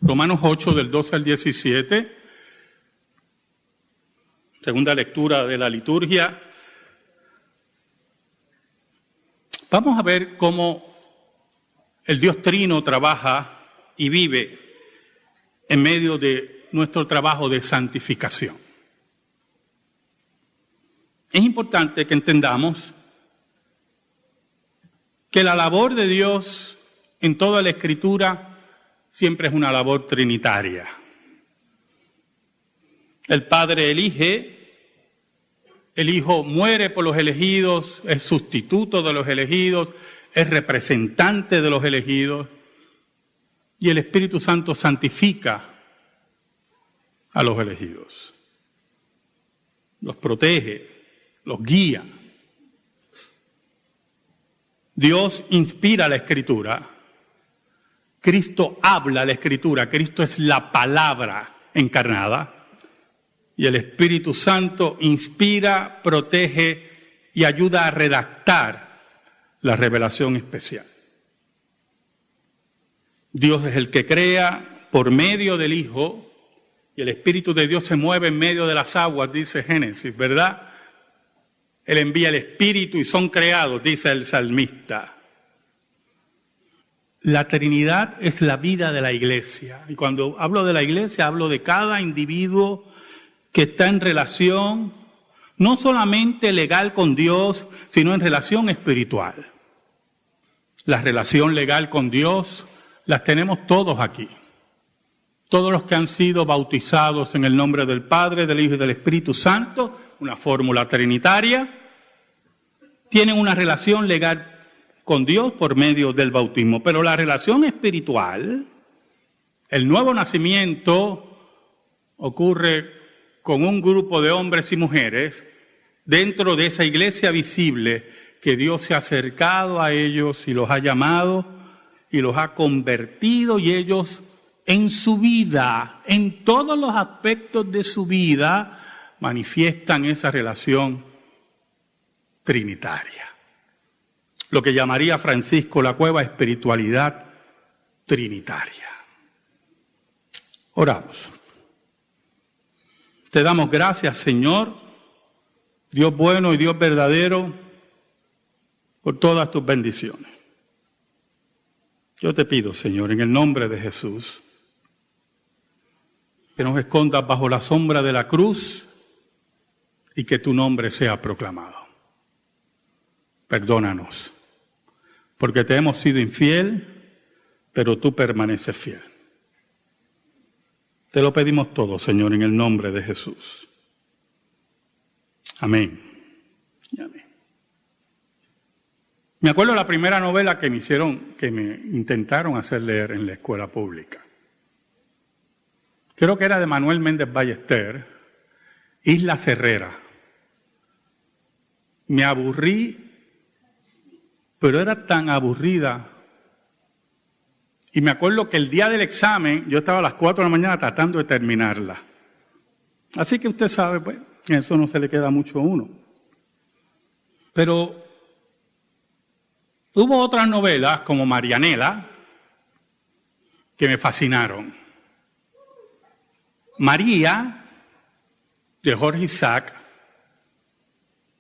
Romanos 8, del 12 al 17, segunda lectura de la liturgia. Vamos a ver cómo el Dios Trino trabaja y vive en medio de nuestro trabajo de santificación. Es importante que entendamos que la labor de Dios en toda la Escritura siempre es una labor trinitaria. El Padre elige, el Hijo muere por los elegidos, es sustituto de los elegidos, es representante de los elegidos, y el Espíritu Santo santifica a los elegidos. Los protege, los guía. Dios inspira la Escritura. Cristo habla la Escritura. Cristo es la palabra encarnada. Y el Espíritu Santo inspira, protege y ayuda a redactar la revelación especial. Dios es el que crea por medio del Hijo, y el Espíritu de Dios se mueve en medio de las aguas, dice Génesis, ¿verdad? Él envía el Espíritu y son creados, dice el salmista. La Trinidad es la vida de la Iglesia. Y cuando hablo de la Iglesia, hablo de cada individuo que está en relación, no solamente legal con Dios, sino en relación espiritual. La relación legal con Dios las tenemos todos aquí. Todos los que han sido bautizados en el nombre del Padre, del Hijo y del Espíritu Santo, una fórmula trinitaria, tienen una relación legal con Dios por medio del bautismo. Pero la relación espiritual, el nuevo nacimiento, ocurre con un grupo de hombres y mujeres dentro de esa iglesia visible que Dios se ha acercado a ellos y los ha llamado y los ha convertido, y ellos en su vida, en todos los aspectos de su vida, manifiestan esa relación trinitaria. Lo que llamaría Francisco Lacueva espiritualidad trinitaria. Oramos. Te damos gracias, Señor, Dios bueno y Dios verdadero, por todas tus bendiciones. Yo te pido, Señor, en el nombre de Jesús, que nos escondas bajo la sombra de la cruz y que tu nombre sea proclamado. Perdónanos, porque te hemos sido infiel, pero tú permaneces fiel. Te lo pedimos todo, Señor, en el nombre de Jesús. Amén. Y amén. Me acuerdo de la primera novela que me intentaron hacer leer en la escuela pública. Creo que era de Manuel Méndez Ballester, Isla Cerrera. Me aburrí, pero era tan aburrida. Y me acuerdo que el día del examen, yo estaba a las 4 de la mañana tratando de terminarla. Así que usted sabe, pues, eso no se le queda mucho a uno. Pero hubo otras novelas, como Marianela, que me fascinaron. María, de Jorge Isaac,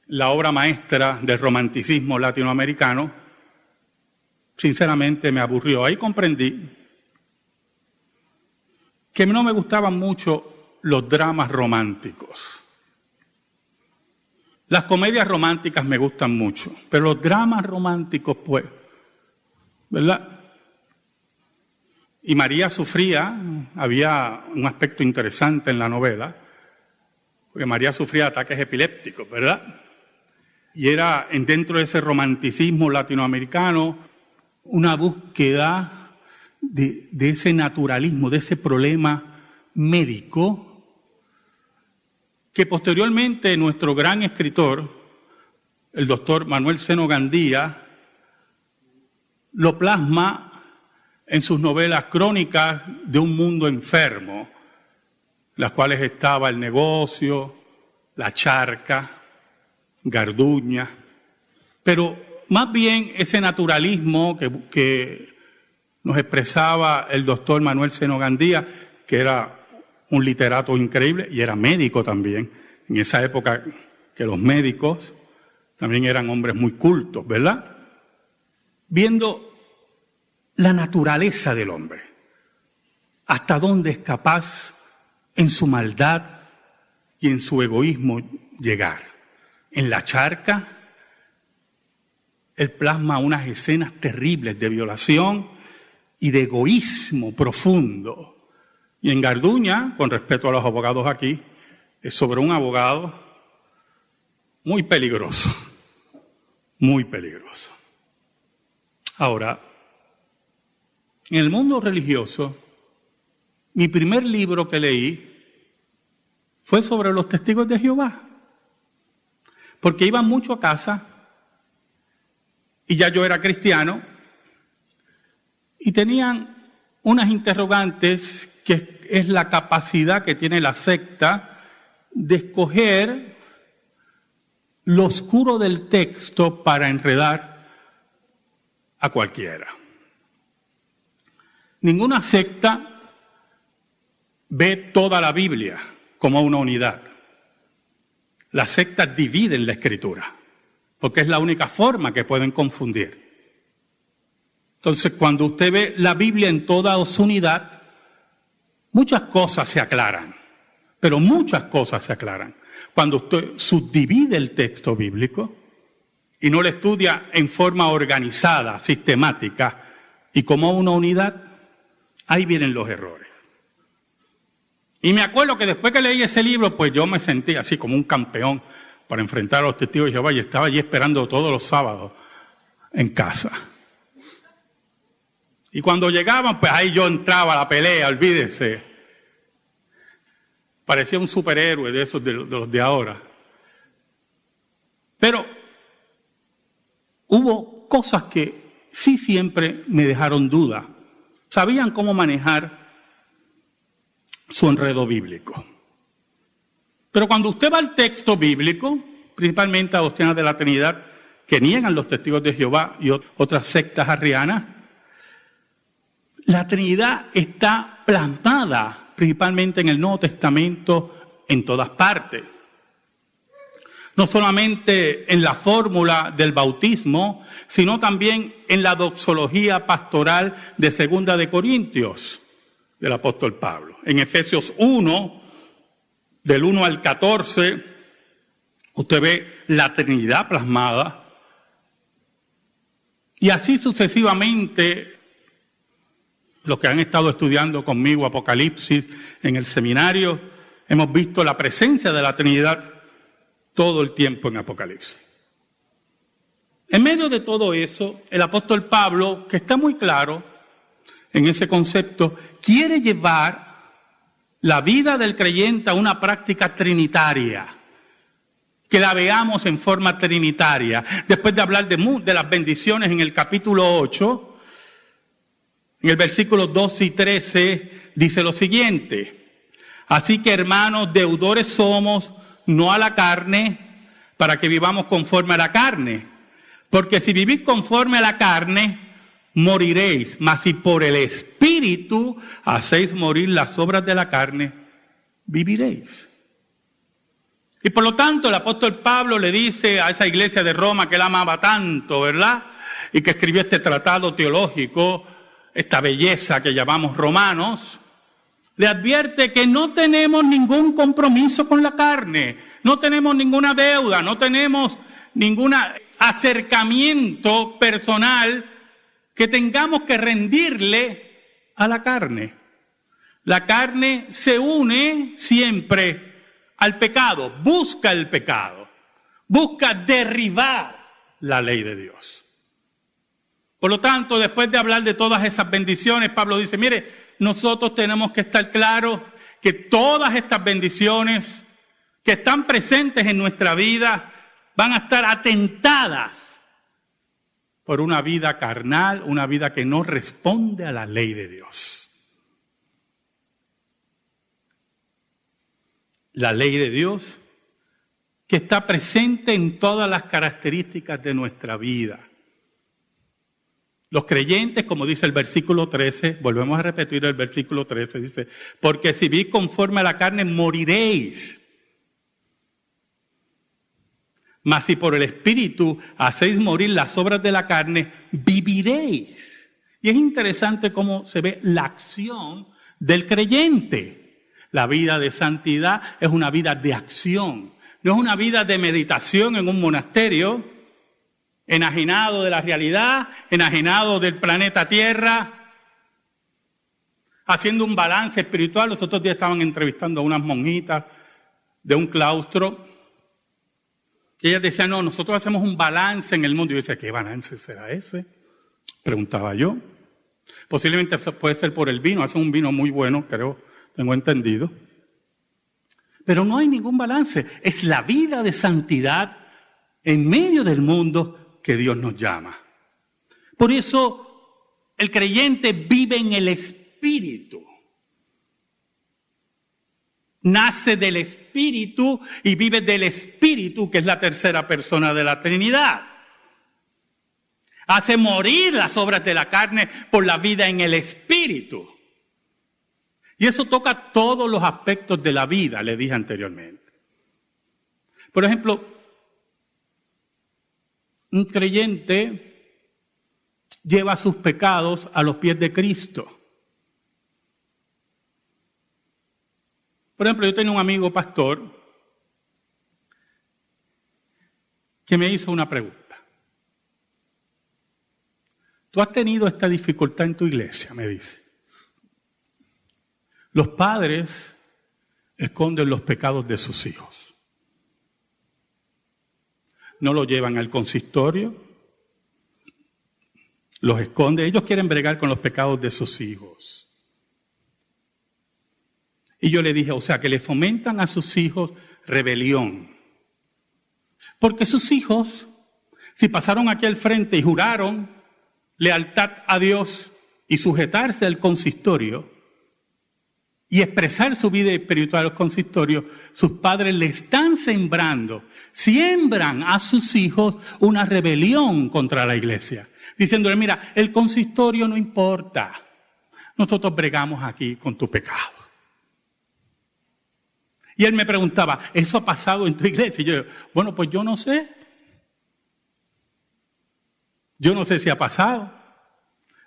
la obra maestra del romanticismo latinoamericano, sinceramente me aburrió. Ahí comprendí que no me gustaban mucho los dramas románticos. Las comedias románticas me gustan mucho, pero los dramas románticos, pues, ¿verdad? Y María sufría, había un aspecto interesante en la novela, porque María sufría ataques epilépticos, ¿verdad? Y era dentro de ese romanticismo latinoamericano una búsqueda de ese naturalismo, de ese problema médico, que posteriormente nuestro gran escritor, el doctor Manuel Seno Gandía, lo plasma en sus novelas crónicas de un mundo enfermo, las cuales estaba El negocio, La charca, Garduña, pero más bien ese naturalismo que nos expresaba el doctor Manuel Seno Gandía, que era un literato increíble y era médico también. En esa época que los médicos también eran hombres muy cultos, ¿verdad? Viendo la naturaleza del hombre, hasta dónde es capaz en su maldad y en su egoísmo llegar. En La Charca, él plasma unas escenas terribles de violación y de egoísmo profundo. Y en Garduña, con respeto a los abogados aquí, es sobre un abogado muy peligroso, muy peligroso. Ahora, en el mundo religioso, mi primer libro que leí fue sobre los testigos de Jehová, porque iban mucho a casa y ya yo era cristiano y tenían unas interrogantes que es la capacidad que tiene la secta de escoger lo oscuro del texto para enredar a cualquiera. Ninguna secta ve toda la Biblia como una unidad. Las sectas dividen la Escritura, porque es la única forma que pueden confundir. Entonces, cuando usted ve la Biblia en toda su unidad, muchas cosas se aclaran, pero muchas cosas se aclaran. Cuando usted subdivide el texto bíblico y no lo estudia en forma organizada, sistemática y como una unidad, ahí vienen los errores. Y me acuerdo que después que leí ese libro, pues yo me sentí así como un campeón para enfrentar a los testigos de Jehová y estaba allí esperando todos los sábados en casa. Y cuando llegaban, pues ahí yo entraba a la pelea, olvídese. Parecía un superhéroe de esos de los de ahora. Pero hubo cosas que sí siempre me dejaron duda. Sabían cómo manejar su enredo bíblico. Pero cuando usted va al texto bíblico, principalmente a doctrinas de la Trinidad, que niegan los testigos de Jehová y otras sectas arrianas, la Trinidad está plasmada principalmente en el Nuevo Testamento en todas partes. No solamente en la fórmula del bautismo, sino también en la doxología pastoral de 2 de Corintios del apóstol Pablo. En Efesios 1, del 1 al 14, usted ve la Trinidad plasmada. Y así sucesivamente, los que han estado estudiando conmigo Apocalipsis en el seminario, hemos visto la presencia de la Trinidad todo el tiempo en Apocalipsis. En medio de todo eso, el apóstol Pablo, que está muy claro en ese concepto, quiere llevar la vida del creyente a una práctica trinitaria, que la veamos en forma trinitaria. Después de hablar de las bendiciones en el capítulo 8, en el versículo 12 y 13, dice lo siguiente: así que, hermanos, deudores somos, no a la carne, para que vivamos conforme a la carne. Porque si vivís conforme a la carne, moriréis. Mas si por el Espíritu hacéis morir las obras de la carne, viviréis. Y por lo tanto, el apóstol Pablo le dice a esa iglesia de Roma que él amaba tanto, ¿verdad? Y que escribió este tratado teológico, esta belleza que llamamos Romanos, le advierte que no tenemos ningún compromiso con la carne, no tenemos ninguna deuda, no tenemos ningún acercamiento personal que tengamos que rendirle a la carne. La carne se une siempre al pecado, busca el pecado, busca derribar la ley de Dios. Por lo tanto, después de hablar de todas esas bendiciones, Pablo dice, mire, nosotros tenemos que estar claros que todas estas bendiciones que están presentes en nuestra vida van a estar atentadas por una vida carnal, una vida que no responde a la ley de Dios. La ley de Dios que está presente en todas las características de nuestra vida. Los creyentes, como dice el versículo 13, volvemos a repetir el versículo 13, dice, porque si vivís conforme a la carne, moriréis. Mas si por el Espíritu hacéis morir las obras de la carne, viviréis. Y es interesante cómo se ve la acción del creyente. La vida de santidad es una vida de acción. No es una vida de meditación en un monasterio, enajenado de la realidad, enajenado del planeta Tierra, haciendo un balance espiritual. Los otros días estaban entrevistando a unas monjitas de un claustro. Y ellas decían, no, nosotros hacemos un balance en el mundo. Y yo decía, ¿qué balance será ese? Preguntaba yo. Posiblemente puede ser por el vino, hacen un vino muy bueno, creo, tengo entendido. Pero no hay ningún balance. Es la vida de santidad en medio del mundo que Dios nos llama. Por eso el creyente vive en el Espíritu. Nace del Espíritu y vive del Espíritu, que es la tercera persona de la Trinidad. Hace morir las obras de la carne por la vida en el Espíritu. Y eso toca todos los aspectos de la vida, le dije anteriormente. Por ejemplo, un creyente lleva sus pecados a los pies de Cristo. Por ejemplo, yo tenía un amigo pastor que me hizo una pregunta. ¿Tú has tenido esta dificultad en tu iglesia?, me dice. Los padres esconden los pecados de sus hijos. No lo llevan al consistorio, los esconden. Ellos quieren bregar con los pecados de sus hijos. Y yo le dije, o sea, que le fomentan a sus hijos rebelión. Porque sus hijos, si pasaron aquí al frente y juraron lealtad a Dios y sujetarse al consistorio y expresar su vida espiritual al consistorio, sus padres le están siembran a sus hijos una rebelión contra la iglesia, diciéndole, mira, el consistorio no importa, nosotros bregamos aquí con tu pecado. Y él me preguntaba, ¿eso ha pasado en tu iglesia? Y yo, bueno, pues yo no sé. Yo no sé si ha pasado.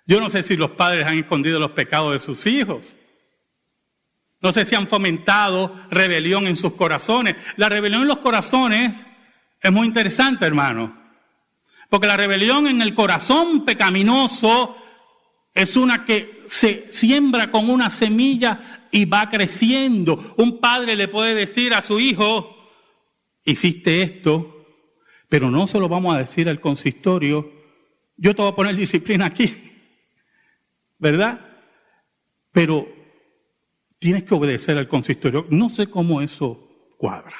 Yo no sé si los padres han escondido los pecados de sus hijos. No sé si han fomentado rebelión en sus corazones. La rebelión en los corazones es muy interesante, hermano. Porque la rebelión en el corazón pecaminoso es una que se siembra con una semilla y va creciendo. Un padre le puede decir a su hijo, hiciste esto, pero no se lo vamos a decir al consistorio. Yo te voy a poner disciplina aquí, ¿verdad? Pero tienes que obedecer al consistorio. No sé cómo eso cuadra.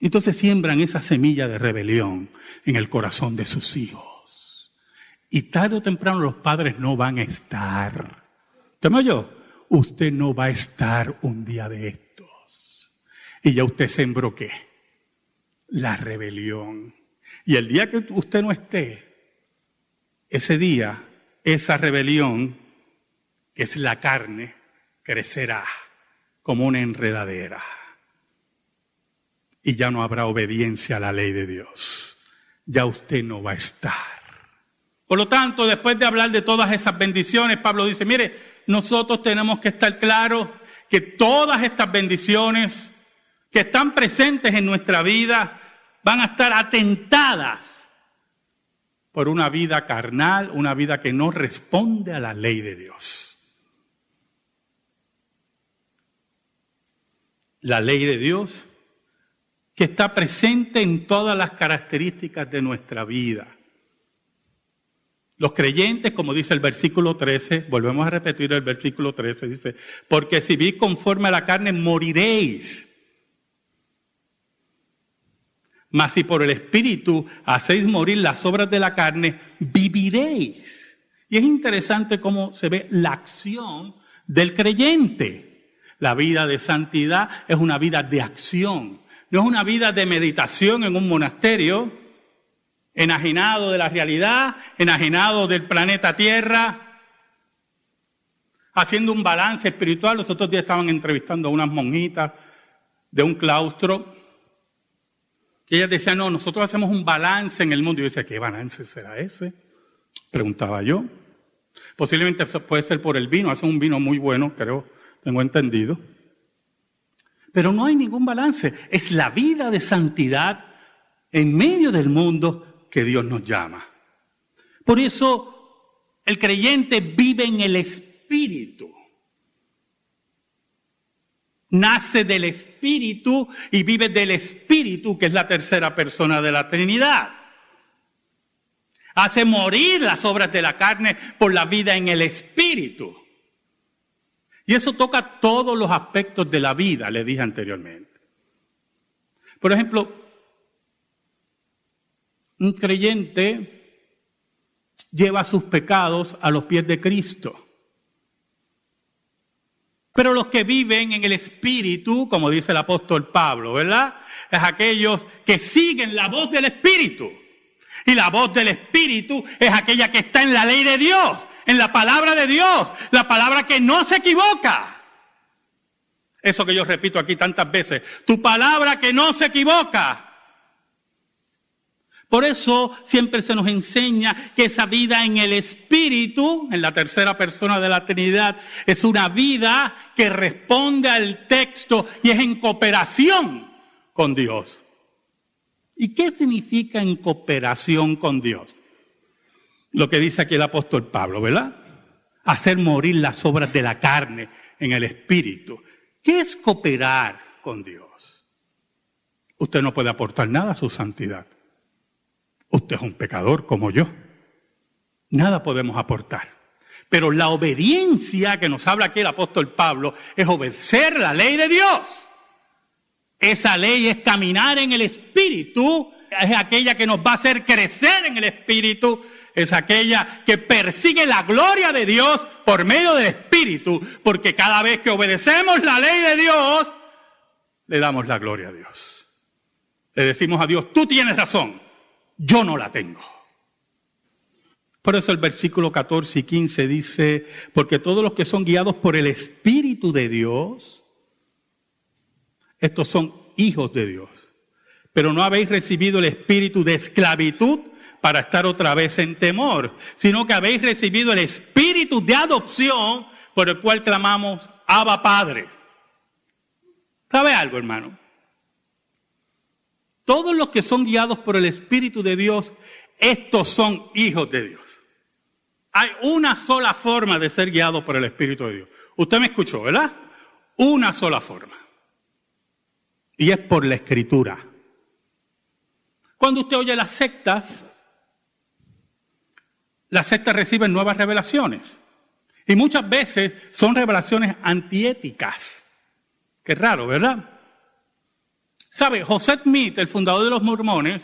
Entonces siembran esa semilla de rebelión en el corazón de sus hijos. Y tarde o temprano los padres no van a estar. ¿Usted me oyó? Usted no va a estar un día de estos. Y ya usted sembró ¿qué? La rebelión. Y el día que usted no esté, ese día, esa rebelión, que es la carne, crecerá como una enredadera. Y ya no habrá obediencia a la ley de Dios. Ya usted no va a estar. Por lo tanto, después de hablar de todas esas bendiciones, Pablo dice, mire, nosotros tenemos que estar claros que todas estas bendiciones que están presentes en nuestra vida van a estar atentadas por una vida carnal, una vida que no responde a la ley de Dios. La ley de Dios que está presente en todas las características de nuestra vida. Los creyentes, como dice el versículo 13, volvemos a repetir el versículo 13, dice, porque si vivís conforme a la carne, moriréis. Mas si por el Espíritu hacéis morir las obras de la carne, viviréis. Y es interesante cómo se ve la acción del creyente. La vida de santidad es una vida de acción. No es una vida de meditación en un monasterio, enajenado de la realidad, enajenado del planeta Tierra, haciendo un balance espiritual. Los otros días estaban entrevistando a unas monjitas de un claustro y ellas decían, no, nosotros hacemos un balance en el mundo. Y yo decía, ¿qué balance será ese? Preguntaba yo. Posiblemente puede ser por el vino, hacen un vino muy bueno, creo, tengo entendido. Pero no hay ningún balance, es la vida de santidad en medio del mundo que Dios nos llama. Por eso el creyente vive en el Espíritu. Nace del Espíritu y vive del Espíritu, que es la tercera persona de la Trinidad. Hace morir las obras de la carne por la vida en el Espíritu. Y eso toca todos los aspectos de la vida, le dije anteriormente. Por ejemplo, un creyente lleva sus pecados a los pies de Cristo. Pero los que viven en el Espíritu, como dice el apóstol Pablo, ¿verdad? Es aquellos que siguen la voz del Espíritu. Y la voz del Espíritu es aquella que está en la ley de Dios, en la palabra de Dios, la palabra que no se equivoca. Eso que yo repito aquí tantas veces, tu palabra que no se equivoca. Por eso siempre se nos enseña que esa vida en el Espíritu, en la tercera persona de la Trinidad, es una vida que responde al texto y es en cooperación con Dios. ¿Y qué significa en cooperación con Dios? Lo que dice aquí el apóstol Pablo, ¿verdad? Hacer morir las obras de la carne en el Espíritu. ¿Qué es cooperar con Dios? Usted no puede aportar nada a su santidad. Usted es un pecador como yo. Nada podemos aportar. Pero la obediencia que nos habla aquí el apóstol Pablo es obedecer la ley de Dios. Esa ley es caminar en el Espíritu, es aquella que nos va a hacer crecer en el Espíritu, es aquella que persigue la gloria de Dios por medio del Espíritu, porque cada vez que obedecemos la ley de Dios, le damos la gloria a Dios. Le decimos a Dios, tú tienes razón, yo no la tengo. Por eso el versículo 14 y 15 dice, porque todos los que son guiados por el Espíritu de Dios, estos son hijos de Dios. Pero no habéis recibido el espíritu de esclavitud para estar otra vez en temor, sino que habéis recibido el espíritu de adopción por el cual clamamos, Abba Padre. ¿Sabe algo, hermano? Todos los que son guiados por el Espíritu de Dios, estos son hijos de Dios. Hay una sola forma de ser guiado por el Espíritu de Dios. Usted me escuchó, ¿verdad? Una sola forma. Y es por la Escritura. Cuando usted oye las sectas reciben nuevas revelaciones. Y muchas veces son revelaciones antiéticas. Qué raro, ¿verdad? ¿Sabe? José Smith, el fundador de los mormones,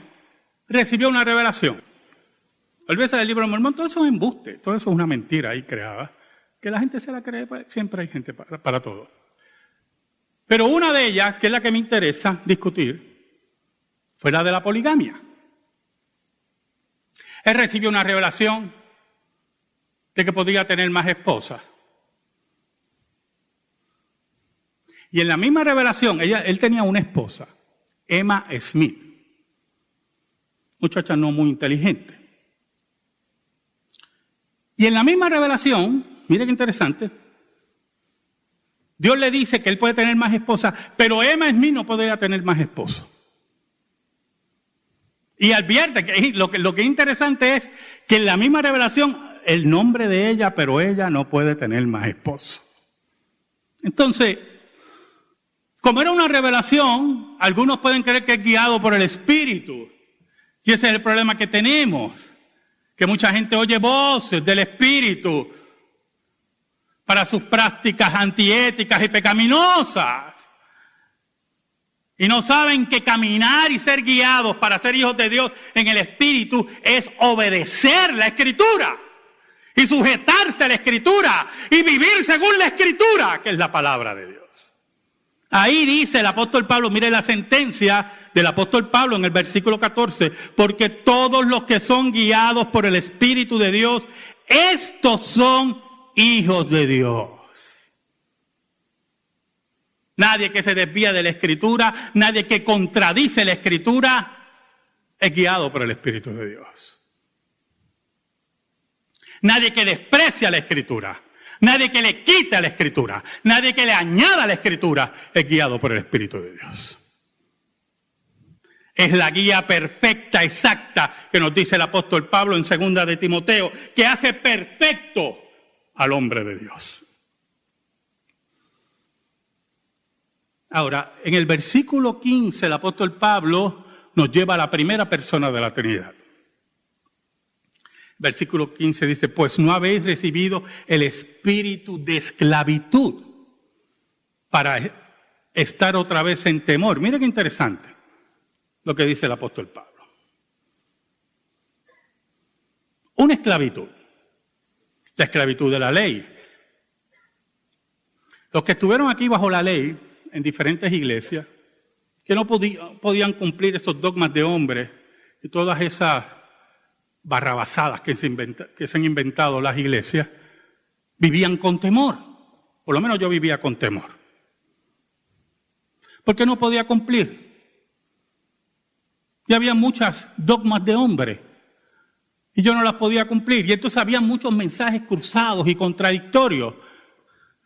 recibió una revelación. Olvídese del libro de Mormón, todo eso es embuste, todo eso es una mentira ahí creada. Que la gente se la cree, pues, siempre hay gente para todo. Pero una de ellas, que es la que me interesa discutir, fue la de la poligamia. Él recibió una revelación de que podía tener más esposas. Y en la misma revelación, él tenía una esposa, Emma Smith, muchacha no muy inteligente. Y en la misma revelación, mire qué interesante, Dios le dice que él puede tener más esposas, pero Emma Smith no podría tener más esposos. Y advierte que lo que es interesante es que en la misma revelación, el nombre de ella, pero ella no puede tener más esposos. Entonces, como era una revelación, algunos pueden creer que es guiado por el Espíritu. Y ese es el problema que tenemos, que mucha gente oye voces del Espíritu para sus prácticas antiéticas y pecaminosas. Y no saben que caminar y ser guiados para ser hijos de Dios en el Espíritu es obedecer la Escritura y sujetarse a la Escritura y vivir según la Escritura, que es la palabra de Dios. Ahí dice el apóstol Pablo, mire la sentencia del apóstol Pablo en el versículo 14, porque todos los que son guiados por el Espíritu de Dios, estos son hijos de Dios. Nadie que se desvía de la Escritura, nadie que contradice la Escritura, es guiado por el Espíritu de Dios. Nadie que desprecia la Escritura, nadie que le quita la Escritura, nadie que le añada la Escritura, es guiado por el Espíritu de Dios. Es la guía perfecta, exacta, que nos dice el apóstol Pablo en 2 de Timoteo, que hace perfecto al hombre de Dios. Ahora, en el versículo 15, el apóstol Pablo nos lleva a la primera persona de la Trinidad. Versículo 15 dice, pues no habéis recibido el espíritu de esclavitud para estar otra vez en temor. Mira qué interesante lo que dice el apóstol Pablo. Una esclavitud, la esclavitud de la ley. Los que estuvieron aquí bajo la ley, en diferentes iglesias, que no podían cumplir esos dogmas de hombre y todas esas barrabasadas que se han inventado las iglesias, vivían con temor. Por lo menos yo vivía con temor. Porque no podía cumplir. Y había muchas dogmas de hombre y yo no las podía cumplir. Y entonces había muchos mensajes cruzados y contradictorios.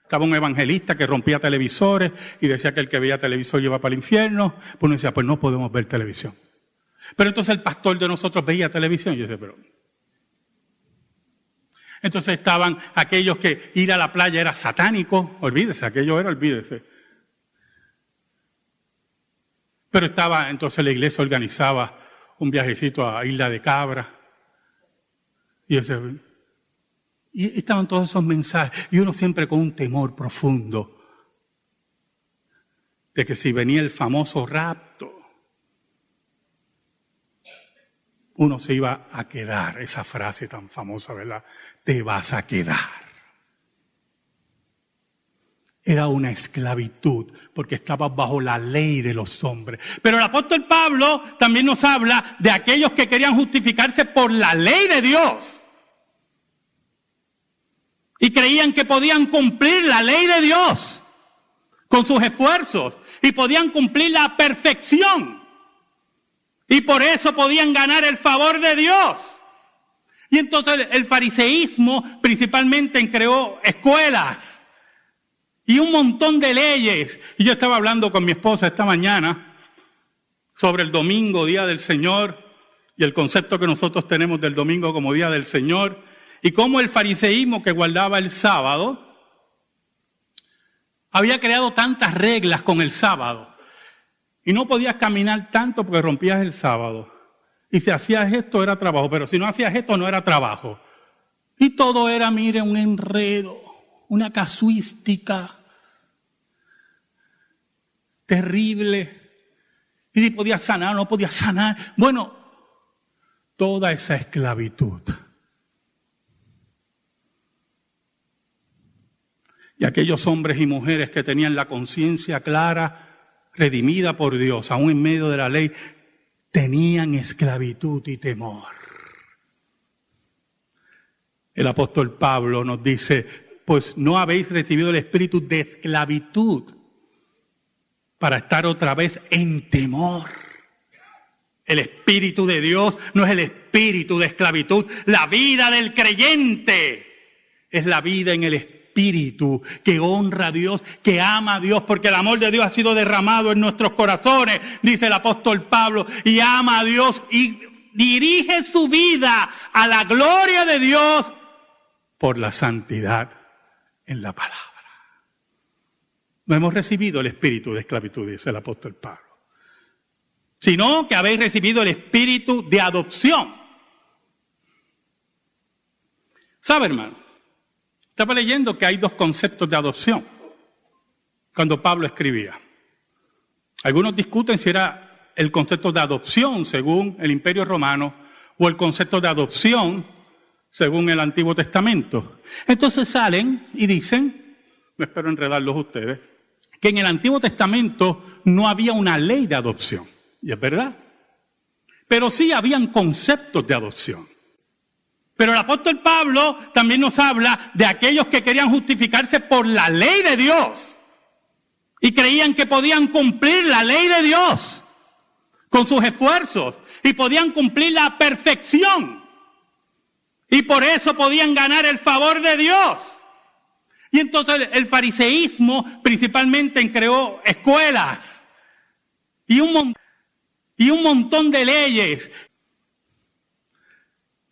Estaba un evangelista que rompía televisores y decía que el que veía televisor iba para el infierno. Pues uno decía, pues no podemos ver televisión. Pero entonces el pastor de nosotros veía televisión. Y yo decía, pero... Entonces estaban aquellos que ir a la playa era satánico. Olvídese, aquello era, olvídese. Pero entonces la iglesia organizaba un viajecito a Isla de Cabra. Y estaban todos esos mensajes. Y uno siempre con un temor profundo de que si venía el famoso rapto, uno se iba a quedar. Esa frase tan famosa, ¿verdad? Te vas a quedar. Era una esclavitud, porque estaba bajo la ley de los hombres. Pero el apóstol Pablo también nos habla de aquellos que querían justificarse por la ley de Dios. Y creían que podían cumplir la ley de Dios con sus esfuerzos. Y podían cumplir la perfección. Y por eso podían ganar el favor de Dios. Y entonces el fariseísmo principalmente creó escuelas. Y un montón de leyes. Y yo estaba hablando con mi esposa esta mañana sobre el domingo, Día del Señor, y el concepto que nosotros tenemos del domingo como Día del Señor, y cómo el fariseísmo que guardaba el sábado había creado tantas reglas con el sábado. Y no podías caminar tanto porque rompías el sábado. Y si hacías esto era trabajo, pero si no hacías esto no era trabajo. Y todo era, mire, un enredo. Una casuística terrible. Y si podía sanar o no podía sanar. Bueno, toda esa esclavitud. Y aquellos hombres y mujeres que tenían la conciencia clara, redimida por Dios, aún en medio de la ley, tenían esclavitud y temor. El apóstol Pablo nos dice, pues no habéis recibido el espíritu de esclavitud para estar otra vez en temor. El espíritu de Dios no es el espíritu de esclavitud. La vida del creyente es la vida en el espíritu que honra a Dios, que ama a Dios, porque el amor de Dios ha sido derramado en nuestros corazones, dice el apóstol Pablo, y ama a Dios y dirige su vida a la gloria de Dios por la santidad en la palabra. No hemos recibido el espíritu de esclavitud, dice el apóstol Pablo, sino que habéis recibido el espíritu de adopción. ¿Sabe, hermano? Estaba leyendo que hay dos conceptos de adopción cuando Pablo escribía. Algunos discuten si era el concepto de adopción según el Imperio Romano o el concepto de adopción según el Antiguo Testamento. Entonces salen y dicen, no espero enredarlos ustedes, que en el Antiguo Testamento no había una ley de adopción. Y es verdad. Pero sí habían conceptos de adopción. Pero el apóstol Pablo también nos habla de aquellos que querían justificarse por la ley de Dios. Y creían que podían cumplir la ley de Dios con sus esfuerzos. Y podían cumplir la perfección. Y por eso podían ganar el favor de Dios. Y entonces el fariseísmo principalmente creó escuelas y un montón de leyes.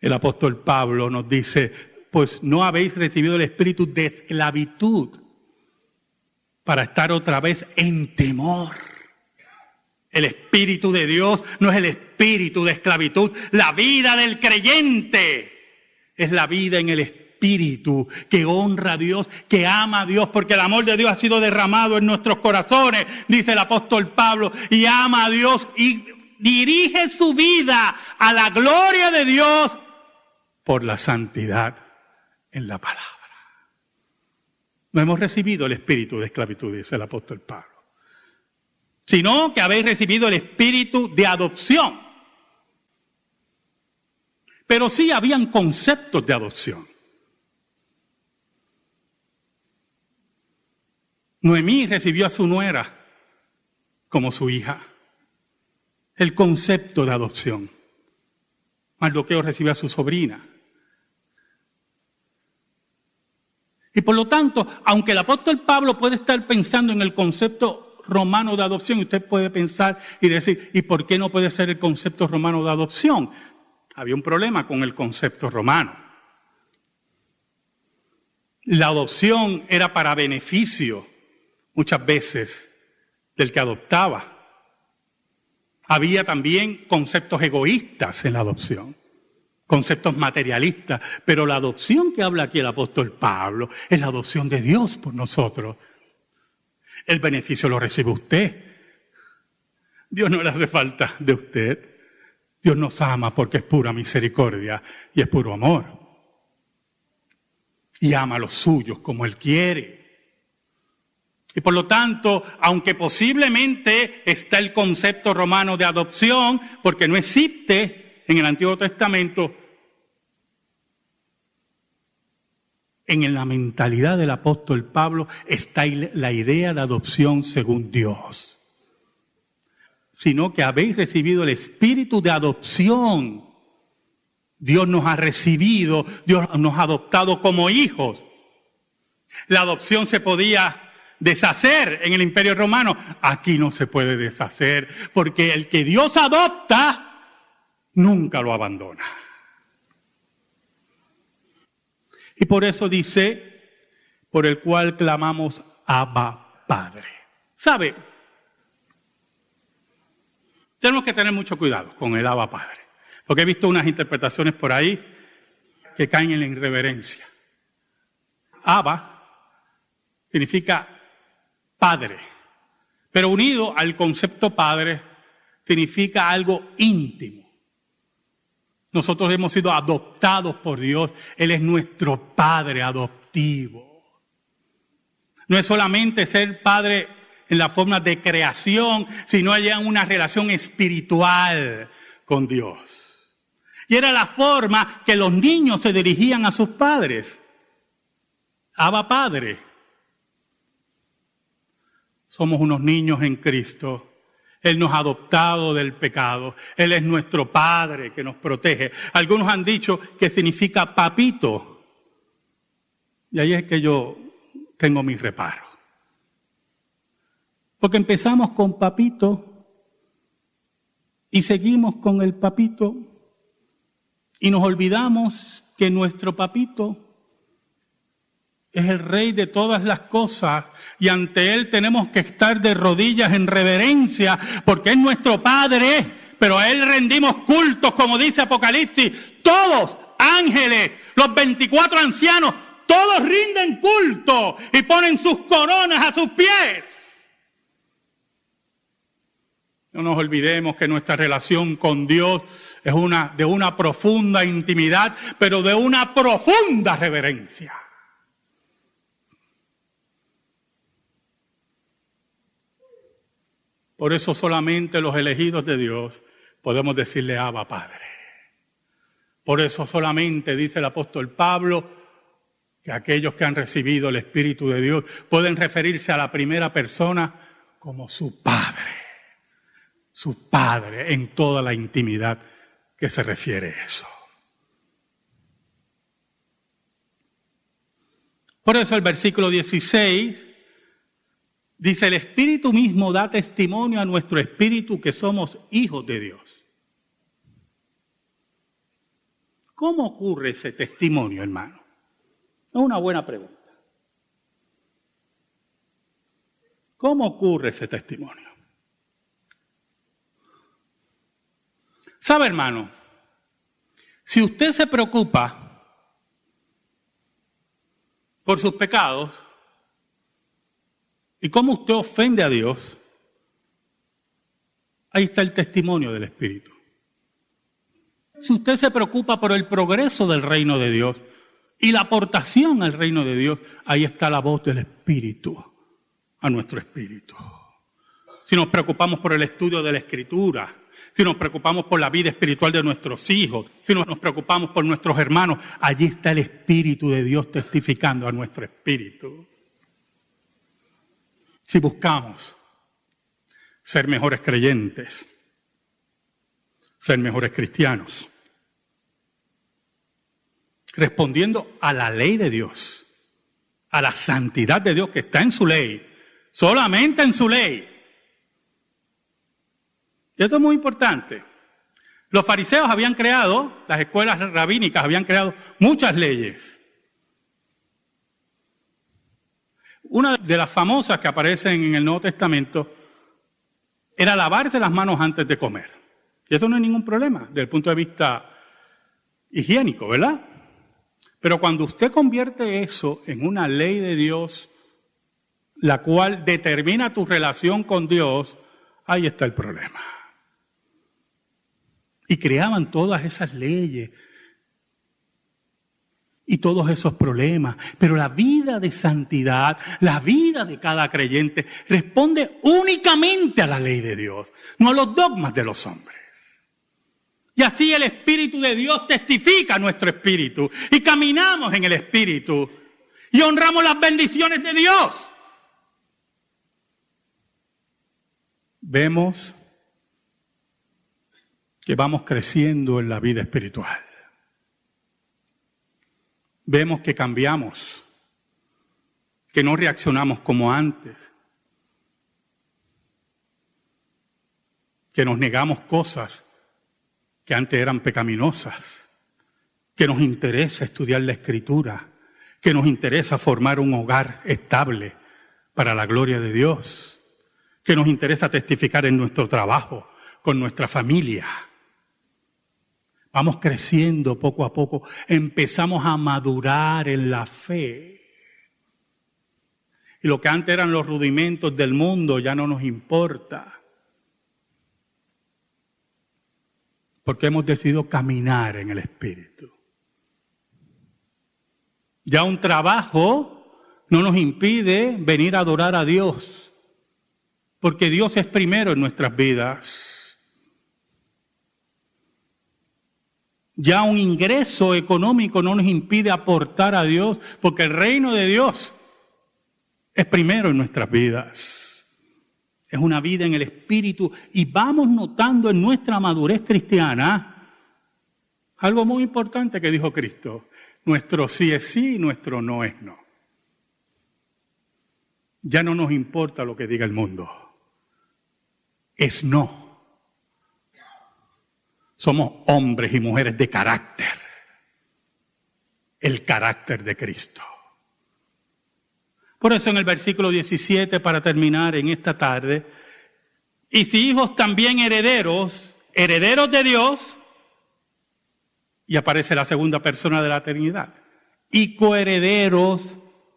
El apóstol Pablo nos dice, pues no habéis recibido el espíritu de esclavitud para estar otra vez en temor. El espíritu de Dios no es el espíritu de esclavitud. La vida del creyente es la vida en el espíritu que honra a Dios, que ama a Dios, porque el amor de Dios ha sido derramado en nuestros corazones, dice el apóstol Pablo, y ama a Dios y dirige su vida a la gloria de Dios por la santidad en la palabra. No hemos recibido el espíritu de esclavitud, dice el apóstol Pablo, sino que habéis recibido el espíritu de adopción. Pero sí habían conceptos de adopción. Noemí recibió a su nuera como su hija. El concepto de adopción. Mardoqueo recibió a su sobrina. Y por lo tanto, aunque el apóstol Pablo puede estar pensando en el concepto romano de adopción, usted puede pensar y decir, ¿y por qué no puede ser el concepto romano de adopción? Había un problema con el concepto romano. La adopción era para beneficio, muchas veces, del que adoptaba. Había también conceptos egoístas en la adopción, conceptos materialistas, pero la adopción que habla aquí el apóstol Pablo es la adopción de Dios por nosotros. El beneficio lo recibe usted. Dios no le hace falta de usted. Dios nos ama porque es pura misericordia y es puro amor. Y ama a los suyos como Él quiere. Y por lo tanto, aunque posiblemente está el concepto romano de adopción, porque no existe en el Antiguo Testamento, en la mentalidad del apóstol Pablo está la idea de adopción según Dios. Sino que habéis recibido el espíritu de adopción. Dios nos ha recibido, Dios nos ha adoptado como hijos. La adopción se podía deshacer en el Imperio Romano. Aquí no se puede deshacer, porque el que Dios adopta nunca lo abandona. Y por eso dice, por el cual clamamos Abba Padre. ¿Sabe? Tenemos que tener mucho cuidado con el Abba Padre, porque he visto unas interpretaciones por ahí que caen en la irreverencia. Abba significa padre, pero unido al concepto padre significa algo íntimo. Nosotros hemos sido adoptados por Dios. Él es nuestro Padre adoptivo. No es solamente ser padre en la forma de creación, sino hay una relación espiritual con Dios. Y era la forma que los niños se dirigían a sus padres. Abba Padre. Somos unos niños en Cristo. Él nos ha adoptado del pecado. Él es nuestro Padre que nos protege. Algunos han dicho que significa papito. Y ahí es que yo tengo mi reparo. Porque empezamos con papito y seguimos con el papito y nos olvidamos que nuestro papito es el Rey de todas las cosas y ante Él tenemos que estar de rodillas en reverencia porque es nuestro Padre, pero a Él rendimos cultos, como dice Apocalipsis. Todos, ángeles, los 24 ancianos, todos rinden culto y ponen sus coronas a sus pies. No nos olvidemos que nuestra relación con Dios es de una profunda intimidad, pero de una profunda reverencia. Por eso solamente los elegidos de Dios podemos decirle Abba, Padre. Por eso solamente dice el apóstol Pablo que aquellos que han recibido el Espíritu de Dios pueden referirse a la primera persona como su Padre en toda la intimidad que se refiere a eso. Por eso el versículo 16 dice, el Espíritu mismo da testimonio a nuestro espíritu que somos hijos de Dios. ¿Cómo ocurre ese testimonio, hermano? Es una buena pregunta. ¿Cómo ocurre ese testimonio? ¿Sabe, hermano? Si usted se preocupa por sus pecados y cómo usted ofende a Dios, ahí está el testimonio del Espíritu. Si usted se preocupa por el progreso del reino de Dios y la aportación al reino de Dios, ahí está la voz del Espíritu a nuestro espíritu. Si nos preocupamos por el estudio de la Escritura, si nos preocupamos por la vida espiritual de nuestros hijos, si nos preocupamos por nuestros hermanos, allí está el Espíritu de Dios testificando a nuestro espíritu. Si buscamos ser mejores creyentes, ser mejores cristianos, respondiendo a la ley de Dios, a la santidad de Dios que está en su ley, solamente en su ley. Y esto es muy importante. Los fariseos habían creado, las escuelas rabínicas habían creado muchas leyes. Una de las famosas que aparecen en el Nuevo Testamento era lavarse las manos antes de comer. Y eso no hay ningún problema desde el punto de vista higiénico, ¿verdad? Pero cuando usted convierte eso en una ley de Dios, la cual determina tu relación con Dios, ahí está el problema. Y creaban todas esas leyes y todos esos problemas. Pero la vida de santidad, la vida de cada creyente, responde únicamente a la ley de Dios, no a los dogmas de los hombres. Y así el Espíritu de Dios testifica a nuestro espíritu. Y caminamos en el Espíritu. Y honramos las bendiciones de Dios. Vemos que vamos creciendo en la vida espiritual. Vemos que cambiamos. Que no reaccionamos como antes. Que nos negamos cosas que antes eran pecaminosas, que nos interesa estudiar la Escritura, que nos interesa formar un hogar estable para la gloria de Dios, que nos interesa testificar en nuestro trabajo, con nuestra familia. Vamos creciendo poco a poco, empezamos a madurar en la fe. Y lo que antes eran los rudimentos del mundo ya no nos importa. Porque hemos decidido caminar en el Espíritu. Ya un trabajo no nos impide venir a adorar a Dios, porque Dios es primero en nuestras vidas. Ya un ingreso económico no nos impide aportar a Dios, porque el reino de Dios es primero en nuestras vidas. Es una vida en el Espíritu y vamos notando en nuestra madurez cristiana algo muy importante que dijo Cristo. Nuestro sí es sí y nuestro no es no. Ya no nos importa lo que diga el mundo. Es no. Somos hombres y mujeres de carácter. El carácter de Cristo. Por eso en el versículo 17, para terminar en esta tarde, y si hijos también herederos, herederos de Dios, y aparece la segunda persona de la Trinidad, y coherederos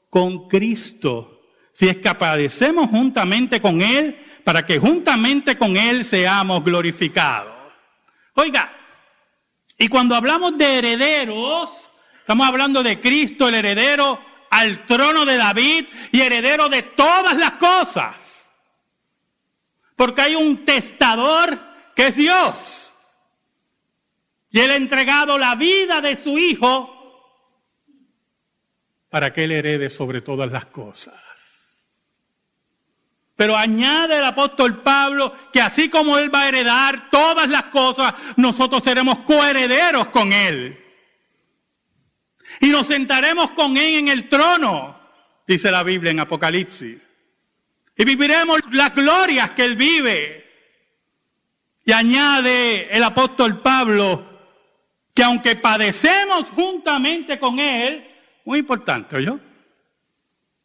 con Cristo, si es que padecemos juntamente con Él, para que juntamente con Él seamos glorificados. Oiga, y cuando hablamos de herederos, estamos hablando de Cristo, el heredero al trono de David y heredero de todas las cosas. Porque hay un testador que es Dios. Y Él ha entregado la vida de su Hijo para que Él herede sobre todas las cosas. Pero añade el apóstol Pablo que así como Él va a heredar todas las cosas, nosotros seremos coherederos con Él. Y nos sentaremos con Él en el trono, dice la Biblia en Apocalipsis. Y viviremos las glorias que Él vive. Y añade el apóstol Pablo que aunque padecemos juntamente con Él, muy importante, ¿oyó?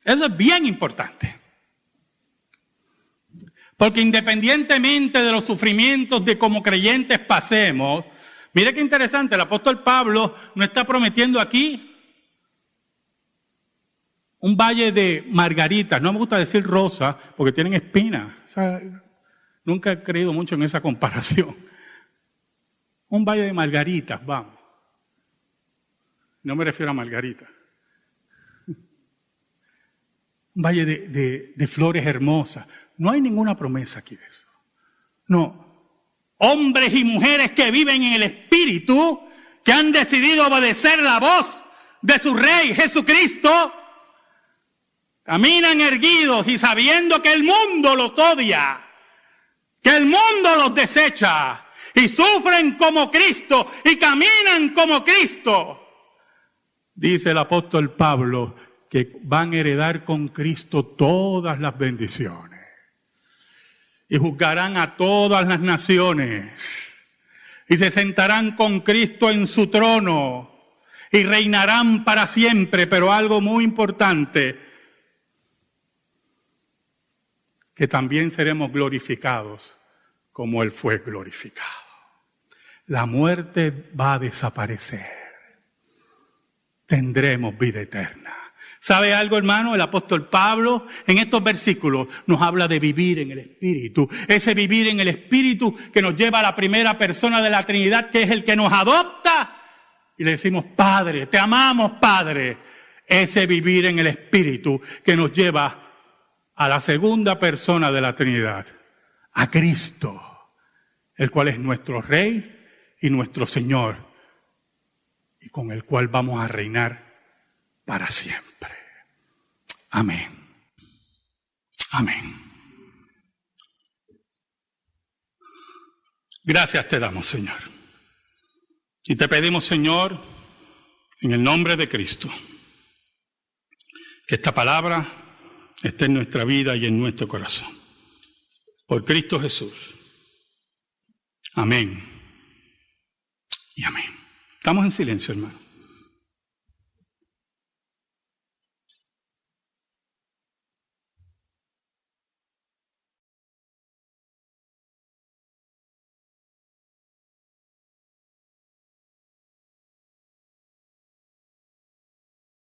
Eso es bien importante. Porque independientemente de los sufrimientos de como creyentes pasemos, mire qué interesante, el apóstol Pablo nos está prometiendo aquí un valle de margaritas. No me gusta decir rosas porque tienen espinas. O sea, nunca he creído mucho en esa comparación. Un valle de margaritas, vamos. No me refiero a margaritas. Un valle de flores hermosas. No hay ninguna promesa aquí de eso. No. Hombres y mujeres que viven en el Espíritu, que han decidido obedecer la voz de su Rey Jesucristo, caminan erguidos y sabiendo que el mundo los odia, que el mundo los desecha, y sufren como Cristo y caminan como Cristo. Dice el apóstol Pablo que van a heredar con Cristo todas las bendiciones y juzgarán a todas las naciones y se sentarán con Cristo en su trono y reinarán para siempre. Pero algo muy importante, que también seremos glorificados como Él fue glorificado. La muerte va a desaparecer. Tendremos vida eterna. ¿Sabe algo, hermano? El apóstol Pablo en estos versículos nos habla de vivir en el Espíritu. Ese vivir en el Espíritu que nos lleva a la primera persona de la Trinidad, que es el que nos adopta. Y le decimos, Padre, te amamos, Padre. Ese vivir en el Espíritu que nos lleva a la segunda persona de la Trinidad, a Cristo, el cual es nuestro Rey y nuestro Señor, y con el cual vamos a reinar para siempre. Amén. Amén. Gracias te damos, Señor. Y te pedimos, Señor, en el nombre de Cristo, que esta palabra esté en nuestra vida y en nuestro corazón. Por Cristo Jesús. Amén. Y amén. Estamos en silencio, hermano.